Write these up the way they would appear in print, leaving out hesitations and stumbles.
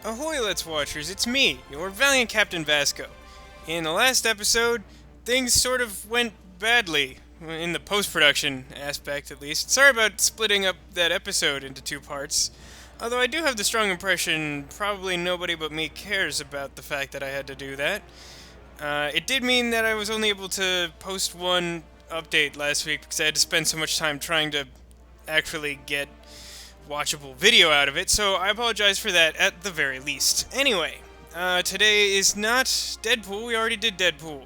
Ahoy, Let's Watchers, it's me, your valiant Captain Vasco. In the last episode, things sort of went badly, in the post-production aspect at least. Sorry about splitting up that episode into two parts. Although I do have the strong impression probably nobody but me cares about the fact that I had to do that. It did mean that I was only able to post one update last week because I had to spend so much time trying to actually get watchable video out of it, so I apologize for that at the very least. Anyway, today is not Deadpool, we already did Deadpool.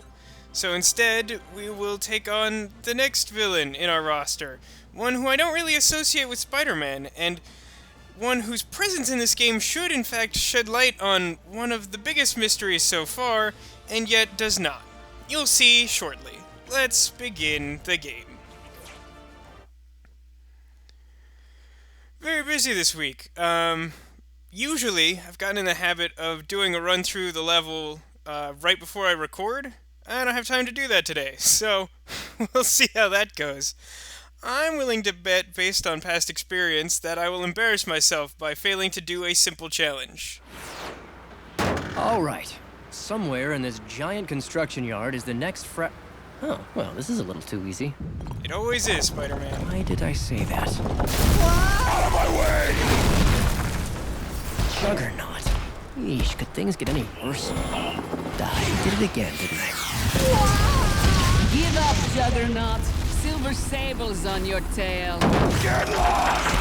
So instead, we will take on the next villain in our roster. One who I don't really associate with Spider-Man, and one whose presence in this game should in fact shed light on one of the biggest mysteries so far, and yet does not. You'll see shortly. Let's begin the game. Very busy this week. Usually, I've gotten in the habit of doing a run through the level right before I record. I don't have time to do that today, so we'll see how that goes. I'm willing to bet, based on past experience, that I will embarrass myself by failing to do a simple challenge. Alright. Somewhere in this giant construction yard is the next Oh, well, this is a little too easy. It always is, Spider-Man. Why did I say that? Out of my way! Juggernaut. Yeesh, could things get any worse? I did it again, didn't I? Give up, Juggernaut. Silver Sable's on your tail. Get lost!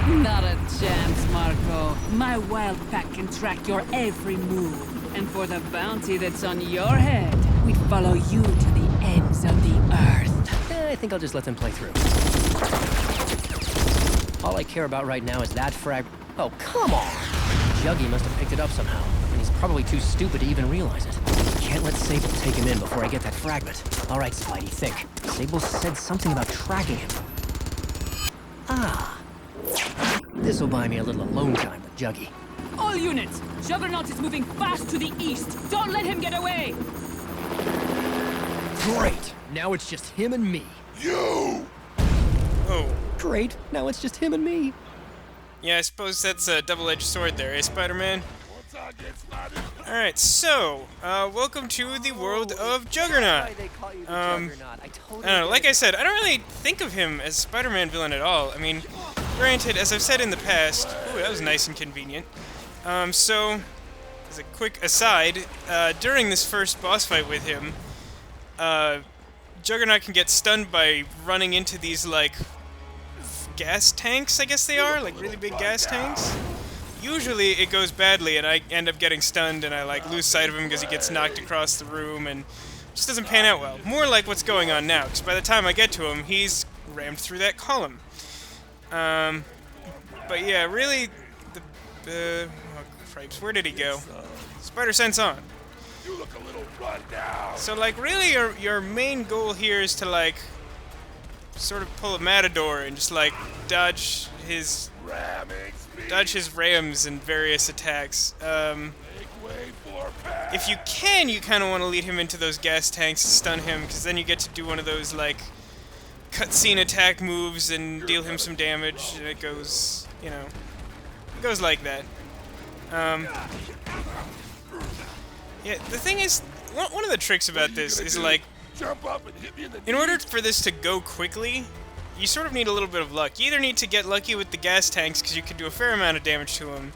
Not a chance, Marco. My wild pack can track your every move. And for the bounty that's on your head, we follow you to the ends of the earth. I think I'll just let them play through. All I care about right now is that frag... Oh, come on! Juggy must have picked it up somehow, and he's probably too stupid to even realize it. Can't let Sable take him in before I get that fragment. All right, Spidey, think. Sable said something about tracking him. Ah. This'll buy me a little alone time with Juggy. All units! Juggernaut is moving fast to the east. Don't let him get away! Great! Now it's just him and me. You! Oh. Great! Now it's just him and me. Yeah, I suppose that's a double-edged sword there, eh, Spider-Man? Once I get started... Alright, so, welcome to the world of Juggernaut. I don't know, like I said, I don't really think of him as a Spider-Man villain at all. I mean, granted, as I've said in the past... Ooh, that was nice and convenient. So, as a quick aside, during this first boss fight with him, Juggernaut can get stunned by running into these, like, gas tanks, I guess they are? Like, really big gas tanks? Usually it goes badly and I end up getting stunned and I, like, lose sight of him because he gets knocked across the room and just doesn't pan out well. More like what's going on now, because by the time I get to him, he's rammed through that column. But yeah, really, oh, cripes, where did he go? Spider Sense on. You look a little run down. So, like, really your main goal here is to, like, sort of pull a Matador and just, like, dodge his rams and various attacks. Make way for pass. If you can, you kind of want to lead him into those gas tanks and stun him, because then you get to do one of those, like, cutscene attack moves and deal him some damage, and it goes, you know, it goes like that. Yeah, the thing is, one of the tricks about this is, like, Jump up and hit me in the in order for this to go quickly, you sort of need a little bit of luck. You either need to get lucky with the gas tanks, because you can do a fair amount of damage to them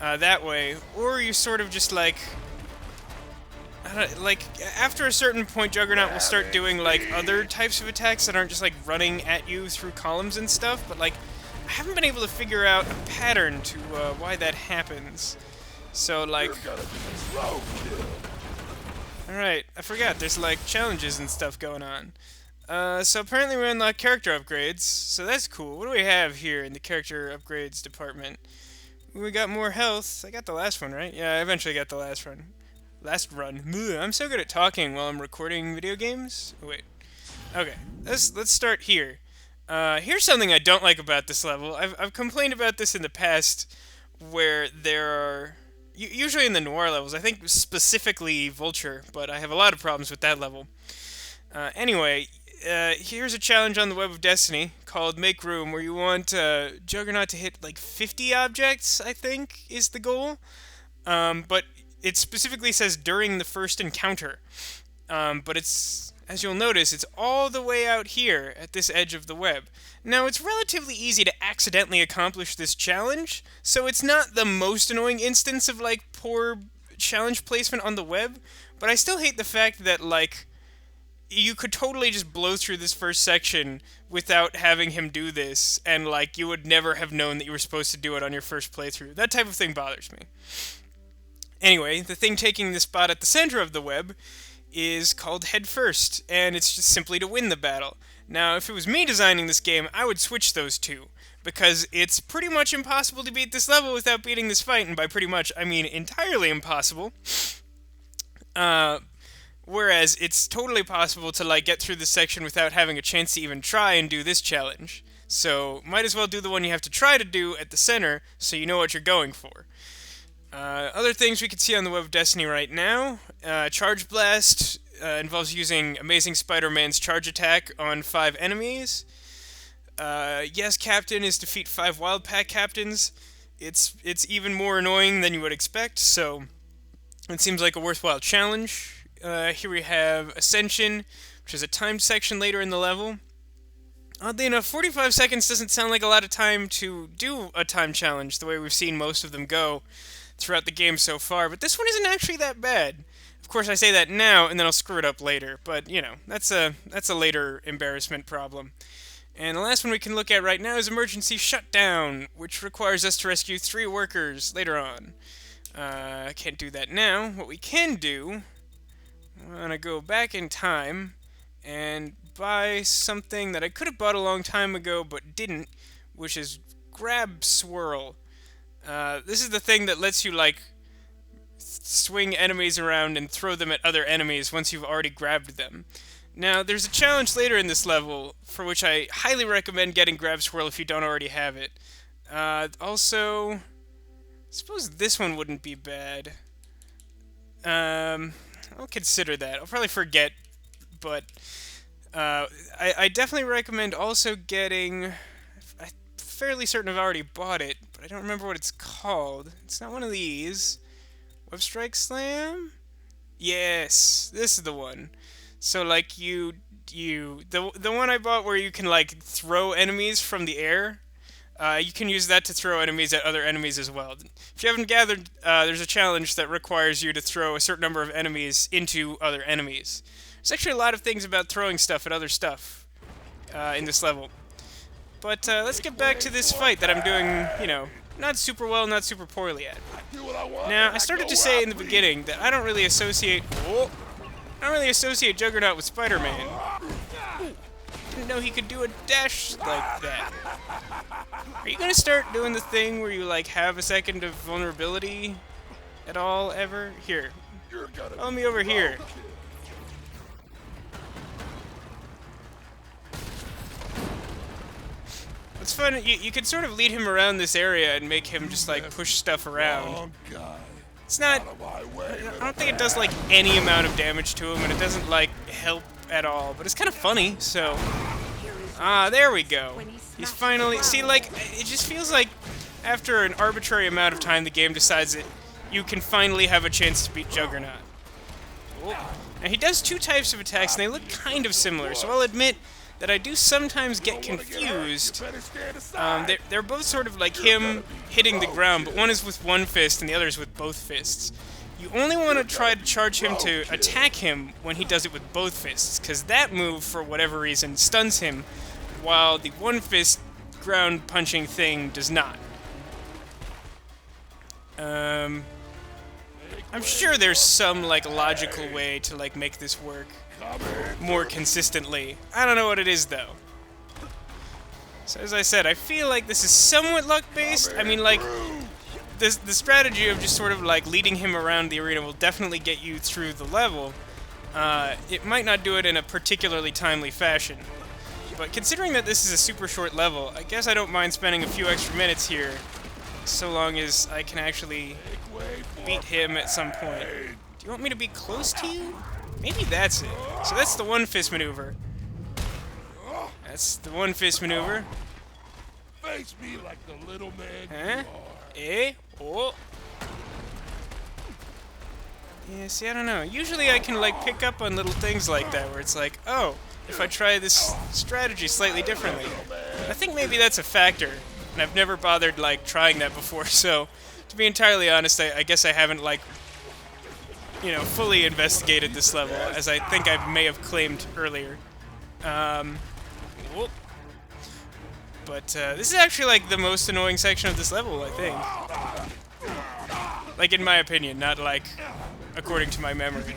that way, or you sort of just, like, after a certain point, Juggernaut will start doing, like, other types of attacks that aren't just, like, running at you through columns and stuff, but, like, I haven't been able to figure out a pattern to why that happens. So, like... You're gonna be slow kill. Alright, I forgot, there's, like, challenges and stuff going on. So apparently we unlocked character upgrades, so that's cool. What do we have here in the character upgrades department? We got more health. I got the last one, right? Yeah, I eventually got the last run. Last run. Ugh, I'm so good at talking while I'm recording video games. Oh, wait. Okay, let's start here. Here's something I don't like about this level. I've complained about this in the past, where there are... Usually in the noir levels, I think specifically Vulture, but I have a lot of problems with that level. Anyway, here's a challenge on the Web of Destiny called Make Room, where you want Juggernaut to hit like 50 objects, I think, is the goal. But it specifically says during the first encounter. But it's, as you'll notice, it's all the way out here at this edge of the web. Now, it's relatively easy to accidentally accomplish this challenge, so it's not the most annoying instance of, like, poor challenge placement on the web, but I still hate the fact that, like, you could totally just blow through this first section without having him do this, and, like, you would never have known that you were supposed to do it on your first playthrough. That type of thing bothers me. Anyway, the thing taking the spot at the center of the web is called Head First, and it's just simply to win the battle. Now, if it was me designing this game, I would switch those two, because it's pretty much impossible to beat this level without beating this fight, and by pretty much, I mean entirely impossible. Whereas it's totally possible to, like, get through this section without having a chance to even try and do this challenge. So, might as well do the one you have to try to do at the center, so you know what you're going for. Other things we can see on the Web of Destiny right now, Charge Blast involves using Amazing Spider-Man's charge attack on 5 enemies. Yes, Captain is defeat 5 Wild Pack Captains. It's even more annoying than you would expect, so it seems like a worthwhile challenge. Here we have Ascension, which is a timed section later in the level. Oddly enough, 45 seconds doesn't sound like a lot of time to do a time challenge, the way we've seen most of them go throughout the game so far, but this one isn't actually that bad. Of course, I say that now, and then I'll screw it up later, but, you know, that's a later embarrassment problem. And the last one we can look at right now is Emergency Shutdown, which requires us to rescue 3 workers later on. I can't do that now. What we can do, I'm going to go back in time and buy something that I could have bought a long time ago, but didn't, which is Grab Swirl. This is the thing that lets you, like, swing enemies around and throw them at other enemies once you've already grabbed them. Now, there's a challenge later in this level for which I highly recommend getting Grab Swirl if you don't already have it. Also, I suppose this one wouldn't be bad. I'll consider that. I'll probably forget, but I definitely recommend also getting... I'm fairly certain I've already bought it, but I don't remember what it's called. It's not one of these. Web Strike Slam? Yes, this is the one. So, like, the one I bought where you can, like, throw enemies from the air, you can use that to throw enemies at other enemies as well. If you haven't gathered, there's a challenge that requires you to throw a certain number of enemies into other enemies. There's actually a lot of things about throwing stuff at other stuff in this level. But let's get back to this fight that I'm doing, you know, not super well, not super poorly at. Now, I started to say in the beginning that I don't really associate Juggernaut with Spider-Man. Didn't know he could do a dash like that. Are you gonna start doing the thing where you, like, have a second of vulnerability at all, ever? Here. Follow me over here. It's fun, you can sort of lead him around this area and make him just, like, push stuff around. It's not... I don't think it does, like, any amount of damage to him, and it doesn't, like, help at all. But it's kind of funny, so... Ah, there we go. He's finally... See, like, it just feels like after an arbitrary amount of time the game decides that you can finally have a chance to beat Juggernaut. Oh. Now, he does 2 types of attacks, and they look kind of similar, so I'll admit that I do sometimes get confused. They're both sort of like him hitting the ground, but one is with one fist and the other is with both fists. You only want to try to charge him to attack him when he does it with both fists, because that move, for whatever reason, stuns him, while the one fist ground punching thing does not. I'm sure there's some, like, logical way to, like, make this work more consistently. I don't know what it is, though. So as I said, I feel like this is somewhat luck-based. I mean, like, the strategy of just sort of, like, leading him around the arena will definitely get you through the level. It might not do it in a particularly timely fashion. But considering that this is a super short level, I guess I don't mind spending a few extra minutes here, so long as I can actually beat him at some point. Do you want me to be close to you? Maybe that's it. So that's the one fist maneuver. That's the one fist maneuver. Face me like the little man Huh? you are. Eh? Oh. Yeah, see, I don't know. Usually I can, like, pick up on little things like that, where it's like, oh, if I try this strategy slightly differently. I think maybe that's a factor, and I've never bothered, like, trying that before, so, to be entirely honest, I guess I haven't, like, you know, fully investigated this level, as I think I may have claimed earlier. Whoop. But, this is actually, like, the most annoying section of this level, I think. Like, in my opinion, not, like, according to my memory.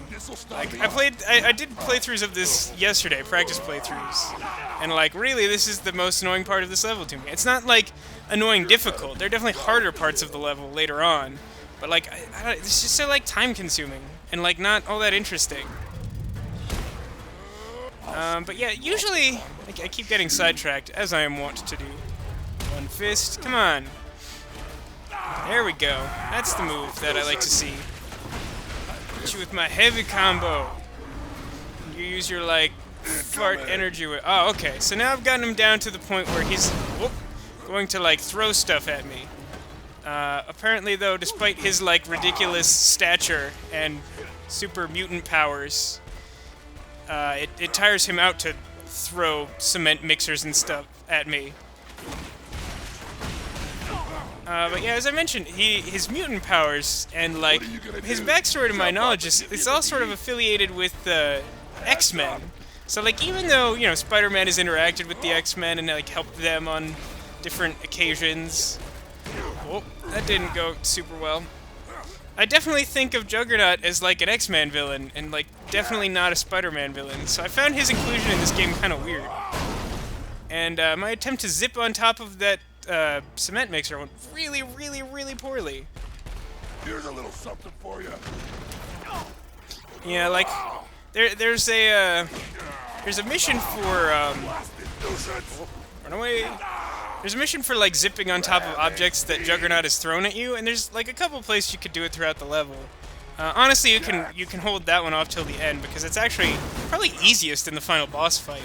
Like, I did playthroughs of this yesterday, practice playthroughs, and, like, really, this is the most annoying part of this level to me. It's not, like, annoying difficult. There are definitely harder parts of the level later on, but, like, I don't, it's just so, like, time-consuming, and, like, not all that interesting. But yeah, usually, I keep getting sidetracked, as I am wont to do. One fist, come on. There we go. That's the move that I like to see. Hit you with my heavy combo. You use your, like, fart energy with... Oh, okay. So now I've gotten him down to the point where he's going to, like, throw stuff at me. Apparently, though, despite his, like, ridiculous stature and super mutant powers, it tires him out to throw cement mixers and stuff at me. But yeah, as I mentioned, his mutant powers and, like, his backstory, to my knowledge, it's all sort of affiliated with the X-Men. So, like, even though, you know, Spider-Man has interacted with the X-Men and, like, helped them on different occasions. Oh, that didn't go super well. I definitely think of Juggernaut as, like, an X-Men villain, and, like, definitely not a Spider-Man villain. So I found his inclusion in this game kind of weird. And my attempt to zip on top of that cement mixer went really, really, really poorly. Here's a little something for you. Yeah, like, there's a mission for run away. There's a mission for, like, zipping on top of objects that Juggernaut has thrown at you, and there's, like, a couple places you could do it throughout the level. Honestly, you can hold that one off till the end, because it's actually probably easiest in the final boss fight.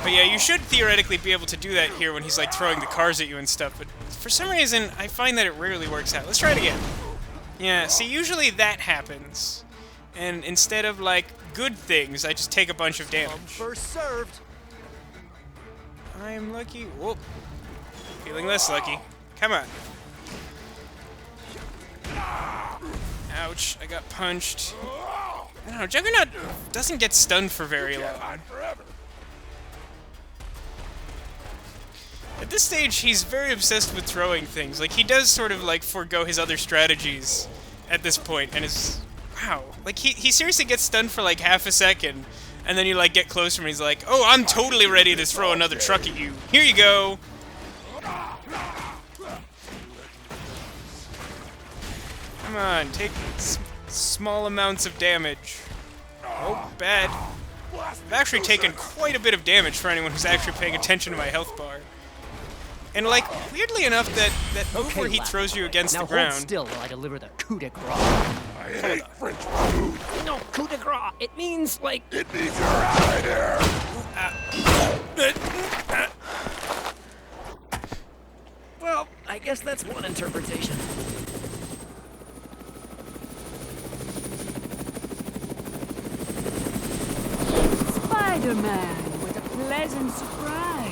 But yeah, you should theoretically be able to do that here when he's, like, throwing the cars at you and stuff, but for some reason, I find that it rarely works out. Let's try it again. Yeah, see, usually that happens. And instead of, like, good things, I just take a bunch of damage. First served. I'm lucky. Whoop. Feeling less lucky. Come on. Ouch, I got punched. I don't know, Juggernaut doesn't get stunned for very long. At this stage, he's very obsessed with throwing things. Like, he does sort of, like, forego his other strategies at this point, and is... Wow. Like, he seriously gets stunned for, like, half a second, and then you, like, get closer and he's like, oh, I'm totally ready to throw another truck at you. Here you go. Come on, take small amounts of damage. Oh, bad. I've actually taken quite a bit of damage for anyone who's actually paying attention to my health bar. And, like, weirdly enough, that move where he throws you against the ground... Hold still while I deliver the coup de grace. I hate French food. No, coup de grace. It means, like... It means you're out of here. Well, I guess that's one interpretation. Spider-Man, what a pleasant surprise.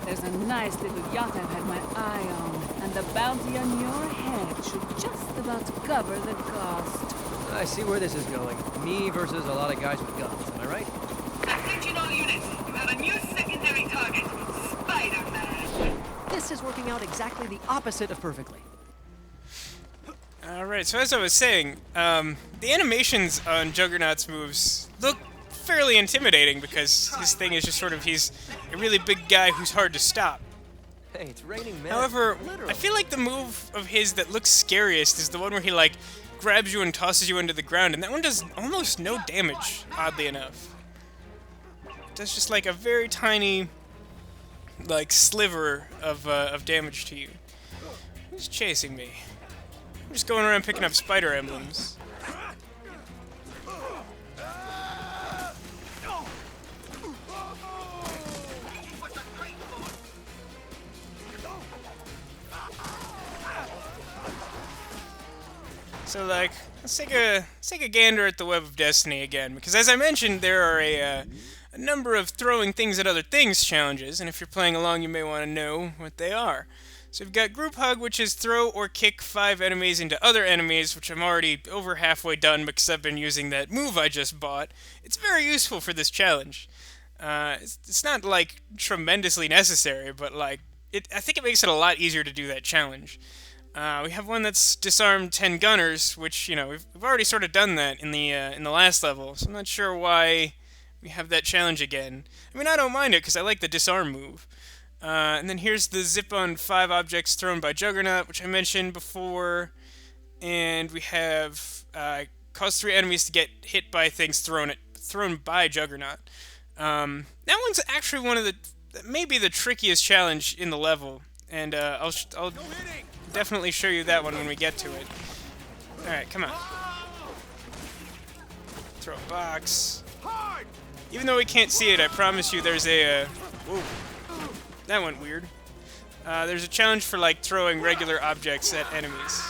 There's a nice little yacht I've had my eye on, and the bounty on your head should just about cover the cost. I see where this is going. Me versus a lot of guys with guns, am I right? Attention all units, you have a new secondary target, Spider-Man. This is working out exactly the opposite of perfectly. Alright, so as I was saying, the animations on Juggernaut's moves look fairly intimidating because his thing is just sort of, he's a really big guy who's hard to stop. Hey, it's raining men. However, Literally. I feel like the move of his that looks scariest is the one where he, like, grabs you and tosses you into the ground, and that one does almost no damage, oddly enough. It does just, like, a very tiny, like, sliver of damage to you. Who's chasing me? I'm just going around picking up spider emblems. So, like, let's take a gander at the Web of Destiny again, because as I mentioned, there are a number of throwing things at other things challenges, and if you're playing along, you may want to know what they are. So we've got Group Hug, which is throw or kick 5 enemies into other enemies, which I'm already over halfway done because I've been using that move I just bought. It's very useful for this challenge. It's not, like, tremendously necessary, but, like, I think it makes it a lot easier to do that challenge. We have one that's disarmed 10 gunners, which, you know, we've already sort of done that in the last level, so I'm not sure why we have that challenge again. I mean, I don't mind it because I like the disarm move. And then here's the zip on 5 objects thrown by Juggernaut, which I mentioned before. And we have cause 3 enemies to get hit by things thrown by Juggernaut. That one's actually one of maybe the trickiest challenge in the level, and I'll definitely show you that one when we get to it. All right, come on. Throw a box. Even though we can't see it, I promise you there's a. Whoa. That went weird. There's a challenge for, like, throwing regular objects at enemies.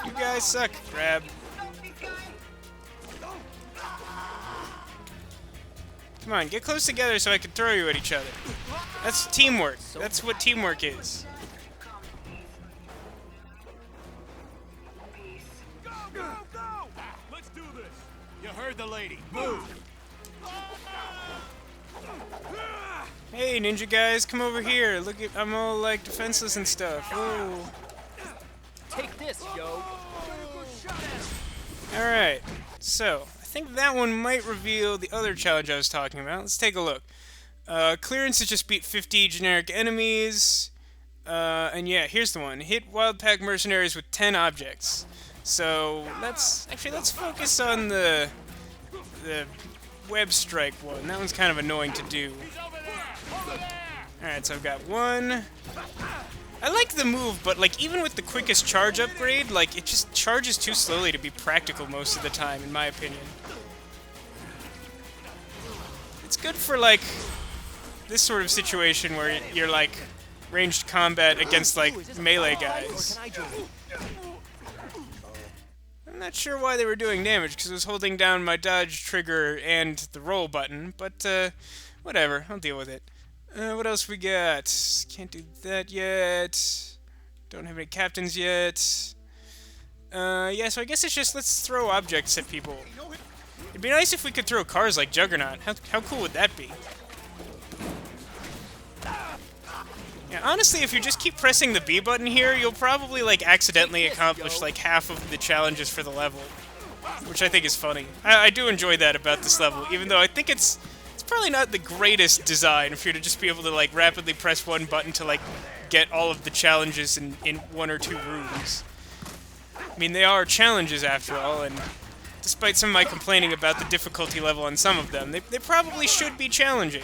You guys suck. Grab. Come on, get close together so I can throw you at each other. That's teamwork. That's what teamwork is. Go, go, go! Let's do this. You heard the lady. Move. Hey, ninja guys, come over here. Look, I'm all, like, defenseless and stuff. Whoa. Take this, yo. Alright, so I think that one might reveal the other challenge I was talking about. Let's take a look. Clearance is just beat 50 generic enemies. And yeah, here's the one. Hit Wild Pack mercenaries with 10 objects. So let's focus on the web strike one. That one's kind of annoying to do. Alright, so I've got one. I like the move, but, like, even with the quickest charge upgrade, like, it just charges too slowly to be practical most of the time, in my opinion. It's good for, like, this sort of situation where you're, like, ranged combat against, like, melee guys. I'm not sure why they were doing damage, because I was holding down my dodge trigger and the roll button, but, whatever, I'll deal with it. What else we got? Can't do that yet. Don't have any captains yet. Yeah, so I guess it's just let's throw objects at people. It'd be nice if we could throw cars like Juggernaut. How cool would that be? Yeah, honestly, if you just keep pressing the B button here, you'll probably, like, accidentally accomplish, like, half of the challenges for the level. Which I think is funny. I do enjoy that about this level, even though I think it's probably not the greatest design for you to just be able to, like, rapidly press one button to, like, get all of the challenges in 1 or 2 rooms. I mean, they are challenges after all, and despite some of my complaining about the difficulty level on some of them, they probably should be challenging.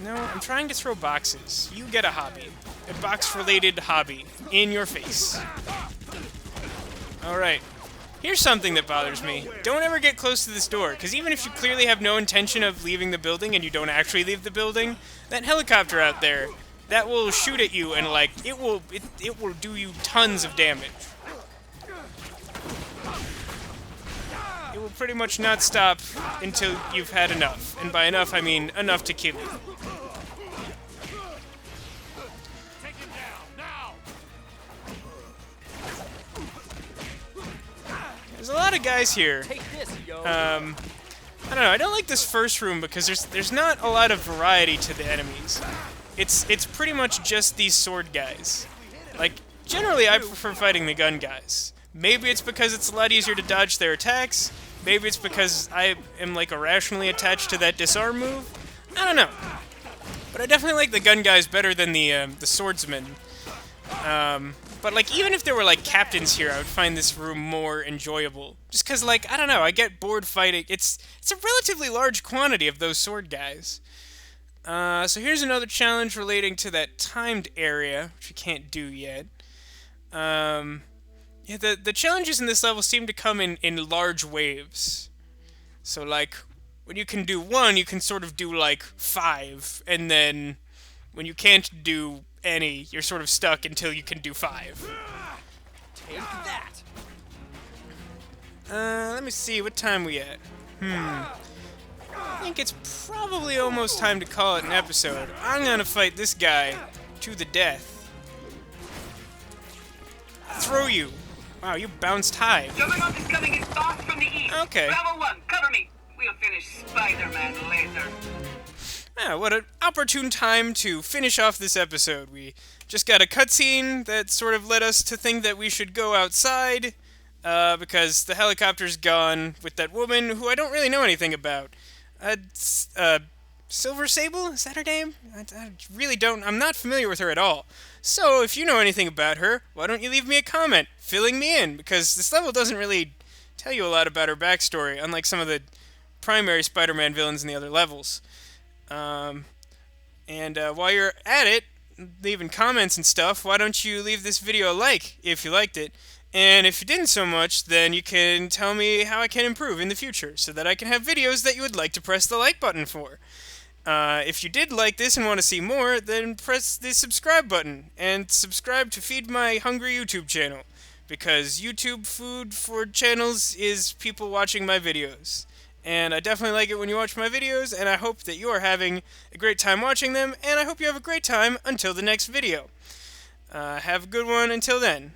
No, I'm trying to throw boxes. You get a hobby. A box-related hobby. In your face. Alright. Here's something that bothers me. Don't ever get close to this door, because even if you clearly have no intention of leaving the building and you don't actually leave the building, that helicopter out there, that will shoot at you and, like, it will do you tons of damage. It will pretty much not stop until you've had enough. And by enough, I mean enough to kill you. There's a lot of guys here. I don't know. I don't like this first room because there's not a lot of variety to the enemies. It's pretty much just these sword guys. Like, generally I prefer fighting the gun guys. Maybe it's because it's a lot easier to dodge their attacks. Maybe it's because I am, like, irrationally attached to that disarm move. I don't know. But I definitely like the gun guys better than the swordsmen. But, like, even if there were, like, captains here, I would find this room more enjoyable. Just because, like, I don't know, I get bored fighting. It's a relatively large quantity of those sword guys. So here's another challenge relating to that timed area, which we can't do yet. Yeah, the challenges in this level seem to come in large waves. So, like, when you can do one, you can sort of do, like, 5, and then when you can't do any. You're sort of stuck until you can do 5. Take that. Let me see, what time we at? I think it's probably almost time to call it an episode. I'm gonna fight this guy to the death. Throw you. Wow, you bounced high. Juggernaut is coming in fast from the east. Okay. Bravo 1, cover me. We'll finish Spider-Man later. Ah, what an opportune time to finish off this episode. We just got a cutscene that sort of led us to think that we should go outside, because the helicopter's gone with that woman who I don't really know anything about. Silver Sable? Is that her name? I really don't. I'm not familiar with her at all. So, if you know anything about her, why don't you leave me a comment, filling me in, because this level doesn't really tell you a lot about her backstory, unlike some of the primary Spider-Man villains in the other levels. While you're at it, leaving comments and stuff, why don't you leave this video a like if you liked it? And if you didn't so much, then you can tell me how I can improve in the future, so that I can have videos that you would like to press the like button for. If you did like this and want to see more, then press the subscribe button, and subscribe to feed my hungry YouTube channel, because YouTube food for channels is people watching my videos. And I definitely like it when you watch my videos, and I hope that you are having a great time watching them, and I hope you have a great time until the next video. Have a good one until then.